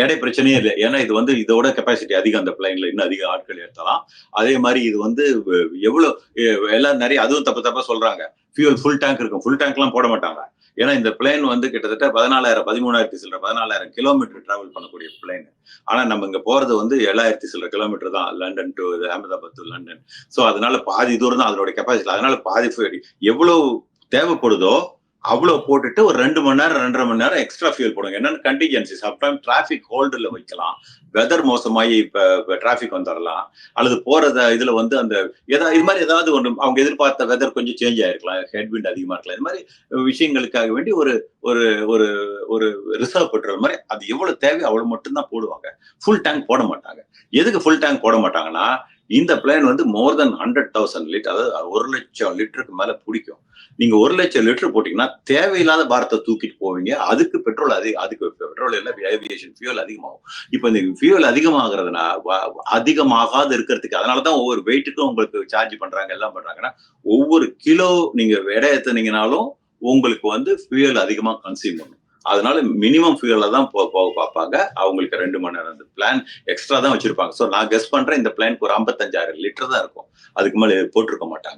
எடை பிரச்சனையே இல்ல. ஏன்னா இது வந்து இதோட கெப்பாசிட்டி அதிகம் அந்த பிளைன்ல. இன்னும் அதிக ஆட்கள் ஏத்தலாம். அதே மாரி இது வந்து எவ்வளோ எ எல்லாரும் நெறைய அதுவும் தப்பு தப்பா சொல்றாங்க. ஃபுல் டேங்க் இருக்கும். ஃபுல் டேங்க்லாம் போட மாட்டாங்க. ஏன்னா இந்த பிளேன் வந்து கிட்டத்தட்ட 14,000 13,000 சில்ற 14,000 கிலோமீட்டர் டிராவல் பண்ணக்கூடிய பிளேன். ஆனா நம்ம இங்க போறது வந்து 7,000 சில்ற கிலோமீட்டர் தான். London to Ahmedabad to London. So அதனால பாதி தூரம் தான் அதனுடைய கெப்பாசிட்டி. அதனால பாதி எவ்வளவு தேவைப்படுதோ அவ்வளோ போட்டுட்டு ஒரு 2 மணி நேரம் 2.5 மணி நேரம் எக்ஸ்ட்ரா ஃபியூல் போடுங்க. என்னன்னு கண்டிஜென்சி சம்டைம் டிராபிக் ஹோல்டுல வைக்கலாம். வெதர் மோசமாயி இப்ப டிராபிக் வந்துரலாம். அல்லது போறத இதுல வந்து அந்த இது மாதிரி ஏதாவது ஒண்ணு அவங்க எதிர்பார்த்த வெதர் கொஞ்சம் சேஞ்ச் ஆயிருக்கலாம். ஹெட்விண்ட் அதிகமா இருக்கலாம். இது மாதிரி விஷயங்களுக்காக வேண்டி ஒரு ஒரு ஒரு ஒரு ரிசர்வ் பெட்ரோல் மாதிரி அது எவ்வளவு தேவையோ அவ்வளவு மட்டும் தான் போடுவாங்க. ஃபுல் டேங்க் போட மாட்டாங்க. எதுக்கு ஃபுல் டேங்க் போட மாட்டாங்கன்னா இந்த பிளேன் வந்து மோர் தென் 100,000 லிட்டர், அதாவது 1,00,000 லிட்டருக்கு மேல பிடிக்கும். நீங்க 1,00,000 லிட்டர் போட்டீங்கன்னா தேவையில்லாத பாரத்தை தூக்கிட்டு போவீங்க. அதுக்கு பெட்ரோல் அதுக்கு பெட்ரோல் இல்ல ஏவியேஷன் ஃபியூல் அதிகமாகும். இப்ப இந்த ஃபியூல் அதிகமாகிறதுனா அதிகமாகாது இருக்கிறதுக்கு அதனாலதான் ஒவ்வொரு வெயிட்டுக்கும் உங்களுக்கு சார்ஜ் பண்றாங்க எல்லாம் பண்றாங்கன்னா ஒவ்வொரு கிலோ நீங்க எடை ஏத்துனீங்கனாலும் உங்களுக்கு வந்து ஃபியூல் அதிகமா கன்சியூம் பண்ணும். அதனால மினிமம் ஃபியூல தான் போக பார்ப்பாங்க. அவங்களுக்கு 2 மணி நேரம் அந்த பிளான் எக்ஸ்ட்ரா தான் வச்சிருப்பாங்க. ஸோ நான் கெஸ் பண்றேன் இந்த பிளான்க்கு ஒரு 55,000 லிட்டர் தான் இருக்கும். அதுக்கு மேல போட்டிருக்க மாட்டாங்க.